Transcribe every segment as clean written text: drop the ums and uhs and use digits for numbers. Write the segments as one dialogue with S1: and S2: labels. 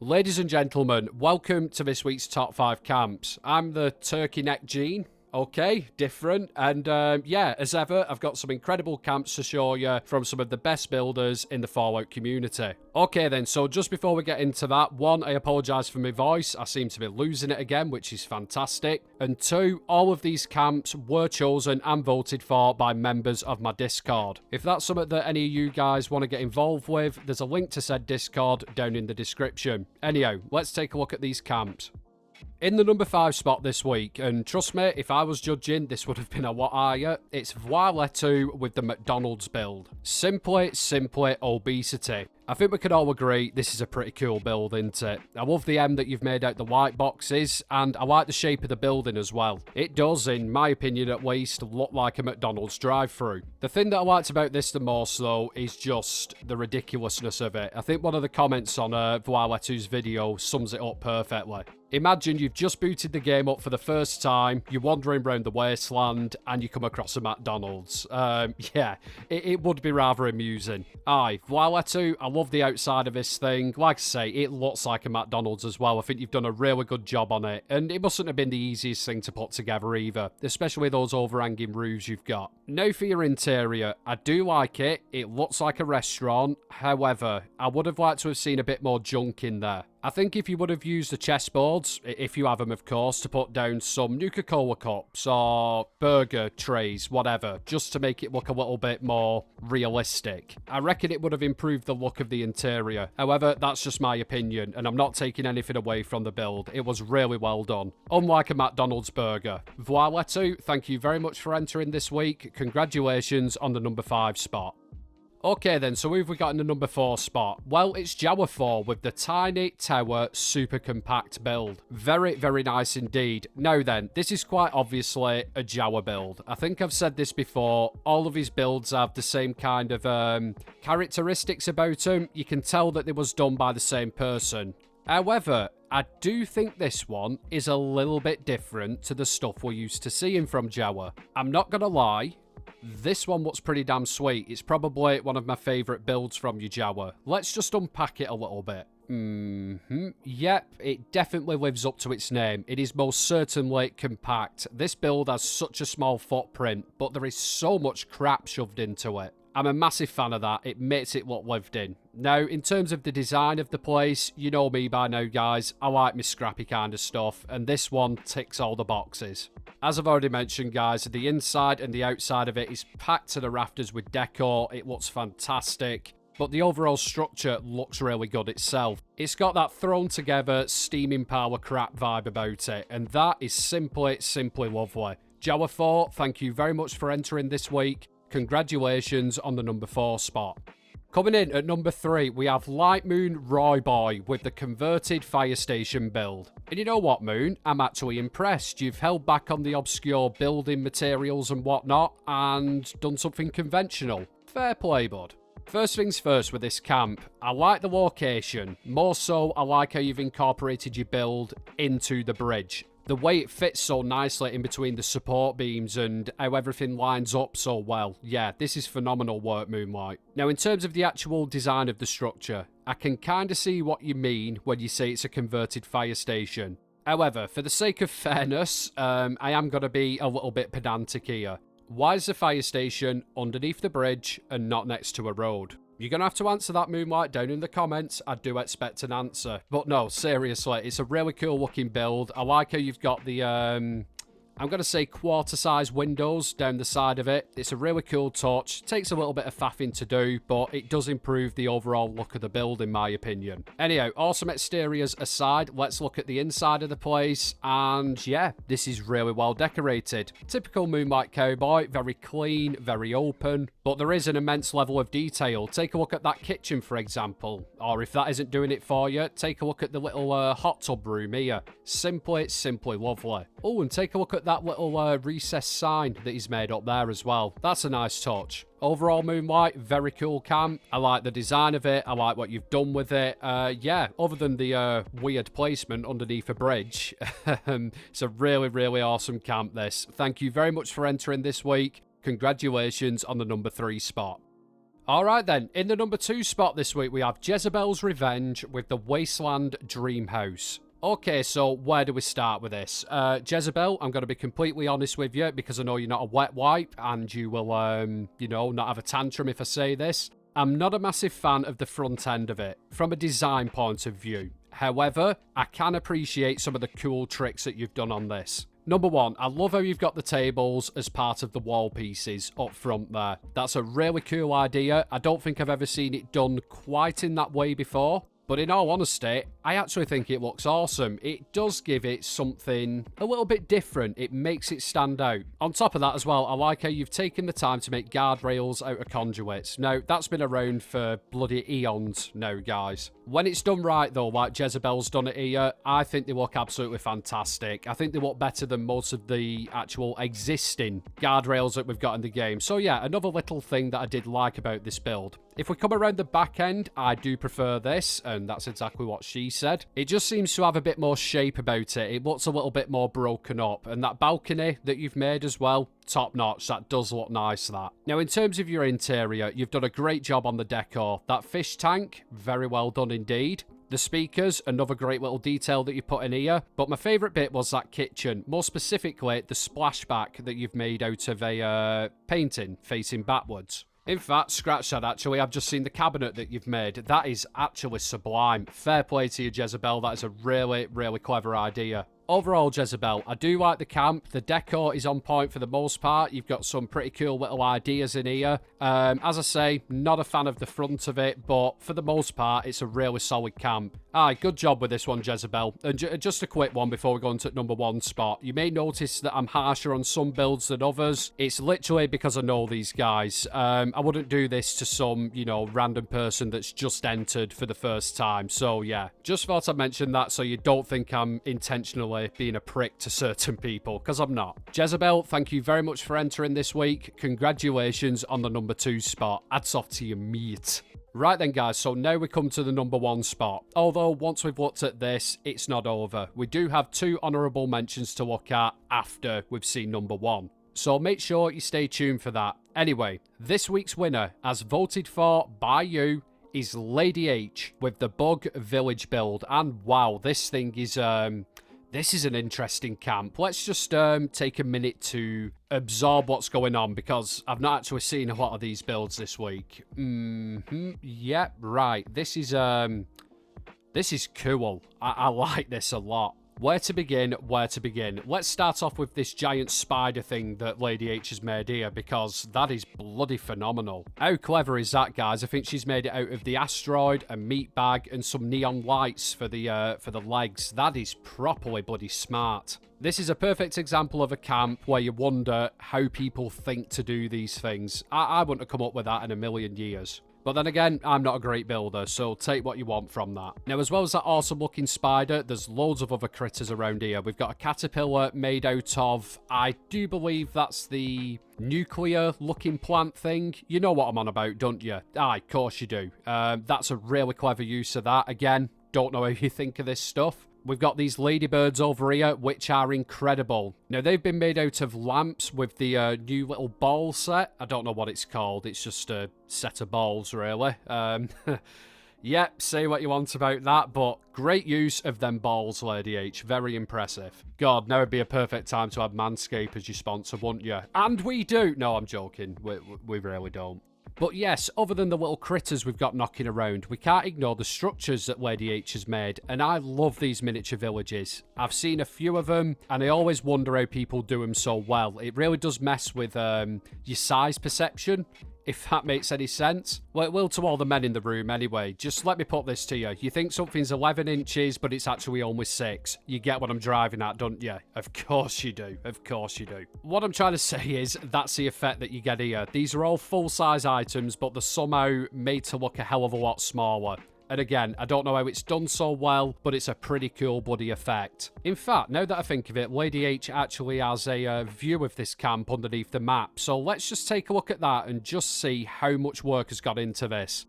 S1: Ladies and gentlemen, welcome to this week's Top 5 Camps. I'm the Turkey Neck Gene. Okay, different. And yeah, as ever, I've got some incredible camps to show you from some of the best builders in the Fallout community. Okay then, so just before we get into that, one, I apologise for my voice. I seem to be losing it again, which is fantastic. And two, all of these camps were chosen and voted for by members of my Discord. If that's something that any of you guys want to get involved with, there's a link to said Discord down in the description. Anyhow, let's take a look at these camps. In the number 5 spot this week, and trust me, if I was judging, this would have been a lot higher, it's Voiletu with the McDonald's build. Simply obesity. I think we can all agree this is a pretty cool build, isn't it? I love the M that you've made out the white boxes, and I like the shape of the building as well. It does, in my opinion at least, look like a McDonald's drive-thru. The thing that I liked about this the most, though, is just the ridiculousness of it. I think one of the comments on Voiletu's video sums it up perfectly. Imagine you've just booted the game up for the first time, you're wandering around the wasteland, and you come across a McDonald's. Yeah, it would be rather amusing. Aye, Voiletu, I love the outside of this thing. Like I say, it looks like a McDonald's as well. I think you've done a really good job on it, and it mustn't have been the easiest thing to put together either, especially those overhanging roofs you've got. Now for your interior, I do like it. It looks like a restaurant. However, I would have liked to have seen a bit more junk in there. I think if you would have used the chessboards, if you have them of course, to put down some Nuka-Cola cups or burger trays, whatever, just to make it look a little bit more realistic, I reckon it would have improved the look of the interior. However, that's just my opinion, and I'm not taking anything away from the build. It was really well done. Unlike a McDonald's burger. Voiletu, thank you very much for entering this week. Congratulations on the number 5 spot. Okay then, so who have we got in the number 4 spot? Well, it's Jawa 4 with the tiny tower super compact build. Very, very nice indeed. Now then, this is quite obviously a Jawa build. I think I've said this before, all of his builds have the same kind of characteristics about them. You can tell that it was done by the same person. However, I do think this one is a little bit different to the stuff we're used to seeing from Jawa. I'm not gonna lie. This one looks pretty damn sweet. It's probably one of my favourite builds from you, Jawa. Let's just unpack it a little bit. Yep, it definitely lives up to its name. It is most certainly compact. This build has such a small footprint, but there is so much crap shoved into it. I'm a massive fan of that. It makes it look lived in. Now, in terms of the design of the place, you know me by now, guys. I like my scrappy kind of stuff, and this one ticks all the boxes. As I've already mentioned, guys, the inside and the outside of it is packed to the rafters with decor. It looks fantastic, but the overall structure looks really good itself. It's got that thrown together steaming power crap vibe about it, and that is simply lovely. Jawa 4, thank you very much for entering this week. Congratulations on the number 4 spot. Coming in at number 3, we have Light Moon Roy Boy with the converted fire station build. And you know what, Moon? I'm actually impressed. You've held back on the obscure building materials and whatnot and done something conventional. Fair play, bud. First things first with this camp, I like the location. More so, I like how you've incorporated your build into the bridge. The way it fits so nicely in between the support beams and how everything lines up so well. Yeah, this is phenomenal work, Moonlight. Now, in terms of the actual design of the structure, I can kind of see what you mean when you say it's a converted fire station. However, for the sake of fairness, I am going to be a little bit pedantic here. Why is the fire station underneath the bridge and not next to a road? You're going to have to answer that, Moonlight, down in the comments. I do expect an answer. But no, seriously, it's a really cool looking build. I like how you've got the, I'm going to say quarter-size windows down the side of it. It's a really cool touch. Takes a little bit of faffing to do, but it does improve the overall look of the build, in my opinion. Anyhow, awesome exteriors aside, let's look at the inside of the place. And yeah, this is really well decorated. Typical Moonlight Cowboy, very clean, very open. But there is an immense level of detail. Take a look at that kitchen, for example. Or if that isn't doing it for you, take a look at the little hot tub room here. Simply lovely. Oh, and take a look at that little recessed sign that he's made up there as well. That's a nice touch. Overall, Moonlight, very cool camp. I like the design of it. I like what you've done with it. Yeah, other than the weird placement underneath a bridge, it's a really awesome camp, this. Thank you very much for entering this week. Congratulations on the number 3 spot. All right then, in the number 2 spot this week, we have Jezebel's Revenge with the Wasteland Dream House. Okay, so where do we start with this? Jezebel, I'm going to be completely honest with you because I know you're not a wet wipe and you will, not have a tantrum if I say this. I'm not a massive fan of the front end of it from a design point of view. However, I can appreciate some of the cool tricks that you've done on this. Number 1, I love how you've got the tables as part of the wall pieces up front there. That's a really cool idea. I don't think I've ever seen it done quite in that way before. But in all honesty, I actually think it looks awesome. It does give it something a little bit different. It makes it stand out. On top of that as well, I like how you've taken the time to make guardrails out of conduits. Now, that's been around for bloody eons now, guys. When it's done right, though, like Jezebel's done it here, I think they look absolutely fantastic. I think they look better than most of the actual existing guardrails that we've got in the game. So yeah, another little thing that I did like about this build. If we come around the back end, I do prefer this, and that's exactly what she said. It just seems to have a bit more shape about it. It looks a little bit more broken up, and that balcony that you've made as well, top notch. That does look nice, that. Now, in terms of your interior, you've done a great job on the decor. That fish tank, very well done indeed. The speakers, another great little detail that you put in here. But my favourite bit was that kitchen. More specifically, the splashback that you've made out of a painting facing backwards. In fact, scratch that actually, I've just seen the cabinet that you've made. That is actually sublime. Fair play to you, Jezebel. That is a really, really clever idea. Overall, Jezebel, I do like the camp. The decor is on point for the most part. You've got some pretty cool little ideas in here. As I say, not a fan of the front of it, but for the most part, it's a really solid camp. Aye, good job with this one, Jezebel. And just a quick one before we go into number 1 spot. You may notice that I'm harsher on some builds than others. It's literally because I know these guys. I wouldn't do this to some, random person that's just entered for the first time. So yeah, just thought I'd mention that so you don't think I'm intentionally being a prick to certain people, because I'm not. Jezebel, thank you very much for entering this week. Congratulations on the number 2 spot. Hats off to you, mate. Right then, guys, so now we come to the number 1 spot. Although, once we've looked at this, it's not over. We do have 2 honourable mentions to look at after we've seen number 1. So make sure you stay tuned for that. Anyway, this week's winner, as voted for by you, is Lady H with the Bug Village build. And wow, this thing is... This is an interesting camp. Let's just take a minute to absorb what's going on, because I've not actually seen a lot of these builds this week. Yep, right. This is cool. I like this a lot. Where to begin? Where to begin? Let's start off with this giant spider thing that Lady H has made here, because that is bloody phenomenal. How clever is that, guys? I think she's made it out of the asteroid, a meat bag, and some neon lights for the legs. That is properly bloody smart. This is a perfect example of a camp where you wonder how people think to do these things. I wouldn't have come up with that in a million years. But then again, I'm not a great builder, so take what you want from that. Now, as well as that awesome looking spider, there's loads of other critters around here. We've got a caterpillar made out of, I do believe that's the nuclear looking plant thing. You know what I'm on about, don't you? Aye, of course you do. That's a really clever use of that. Again, don't know how you think of this stuff. We've got these ladybirds over here, which are incredible. Now, they've been made out of lamps with the new little ball set. I don't know what it's called. It's just a set of balls, really. Yep, say what you want about that, but great use of them balls, Lady H. Very impressive. God, now would be a perfect time to have Manscaped as your sponsor, wouldn't you? And we do. No, I'm joking. We really don't. But yes, other than the little critters we've got knocking around, we can't ignore the structures that Lady H has made, and I love these miniature villages. I've seen a few of them, and I always wonder how people do them so well. It really does mess with your size perception, if that makes any sense. Well, it will to all the men in the room anyway. Just let me put this to you. You think something's 11 inches, but it's actually only 6. You get what I'm driving at, don't you? Of course you do. Of course you do. What I'm trying to say is that's the effect that you get here. These are all full-size items, but they're somehow made to look a hell of a lot smaller. And again, I don't know how it's done so well, but it's a pretty cool bloody effect. In fact, now that I think of it, Lady H actually has a view of this camp underneath the map. So let's just take a look at that and just see how much work has gone into this.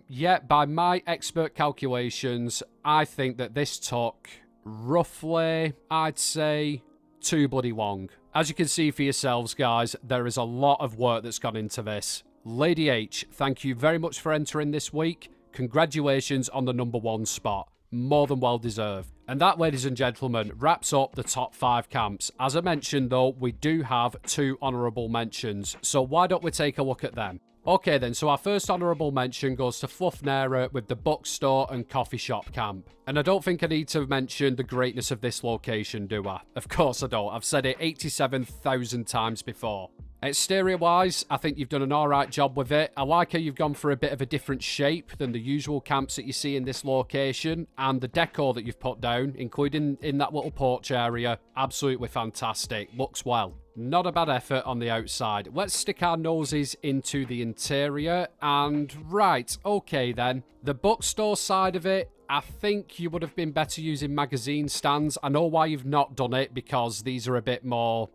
S1: Yeah, by my expert calculations, I think that this took roughly, I'd say, too bloody long. As you can see for yourselves, guys, there is a lot of work that's gone into this. Lady H, thank you very much for entering this week. Congratulations on the number 1 spot. More than well deserved. And that, ladies and gentlemen, wraps up the top 5 camps. As I mentioned, though, we do have 2 honourable mentions, so why don't we take a look at them? Okay then, so our first honourable mention goes to Fluffnera with the bookstore and coffee shop camp. And I don't think I need to mention the greatness of this location, do I? Of course I don't. I've said it 87,000 times before. Exterior-wise, I think you've done an alright job with it. I like how you've gone for a bit of a different shape than the usual camps that you see in this location. And the decor that you've put down, including in that little porch area, absolutely fantastic. Looks well. Not a bad effort on the outside. Let's stick our noses into the interior. And right, okay then. The bookstore side of it, I think you would have been better using magazine stands. I know why you've not done it, because these are a bit more...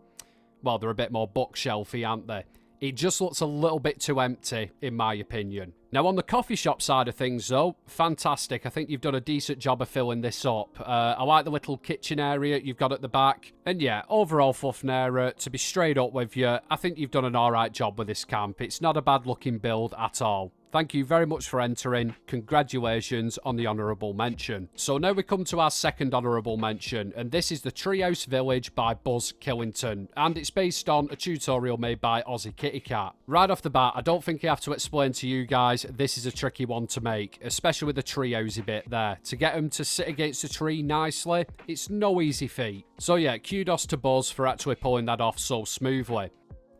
S1: well, they're a bit more bookshelfy, aren't they? It just looks a little bit too empty, in my opinion. Now, on the coffee shop side of things, though, fantastic. I think you've done a decent job of filling this up. I like the little kitchen area you've got at the back. And yeah, overall, Fluffnera, to be straight up with you, I think you've done an alright job with this camp. It's not a bad looking build at all. Thank you very much for entering. Congratulations on the honourable mention. So now we come to our second honourable mention, and this is the Treehouse Village by Buzz Killington, and it's based on a tutorial made by Aussie Kitty Cat. Right off the bat, I don't think I have to explain to you guys, this is a tricky one to make, especially with the treehousey bit there. To get them to sit against a tree nicely, it's no easy feat. So yeah, kudos to Buzz for actually pulling that off so smoothly.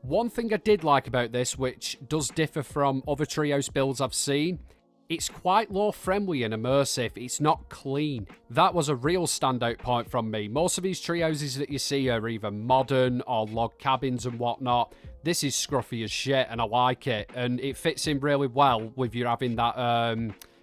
S1: One thing I did like about this, which does differ from other treehouse builds I've seen, it's quite lore friendly and immersive. It's not clean. That was a real standout point from me. Most of these treehouses that you see are either modern or log cabins and whatnot. This is scruffy as shit and I like it. And it fits in really well with you having that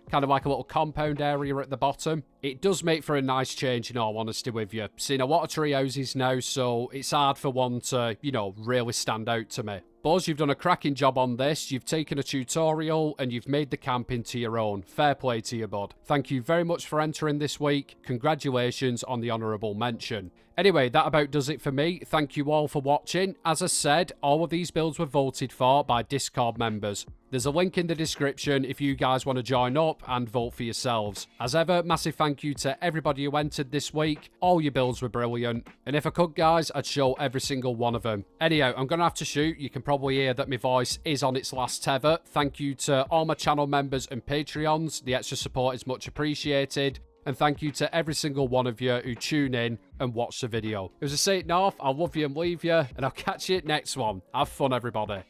S1: kind of like a little compound area at the bottom. It does make for a nice change, in all honesty with you. Seen a lot of tree houses now, so it's hard for one to, you know, really stand out to me. Buzz, you've done a cracking job on this. You've taken a tutorial and you've made the camp into your own. Fair play to you, bud. Thank you very much for entering this week. Congratulations on the honourable mention. Anyway, that about does it for me. Thank you all for watching. As I said, all of these builds were voted for by Discord members. There's a link in the description if you guys want to join up and vote for yourselves. As ever, massive thank you to everybody who entered this week. All your builds were brilliant. And if I could, guys, I'd show every single one of them. Anyhow, I'm going to have to shoot. You can probably hear that my voice is on its last tether. Thank you to all my channel members and Patreons. The extra support is much appreciated. And thank you to every single one of you who tune in and watch the video. It was a Saint North. I'll love you and leave you. And I'll catch you next one. Have fun, everybody.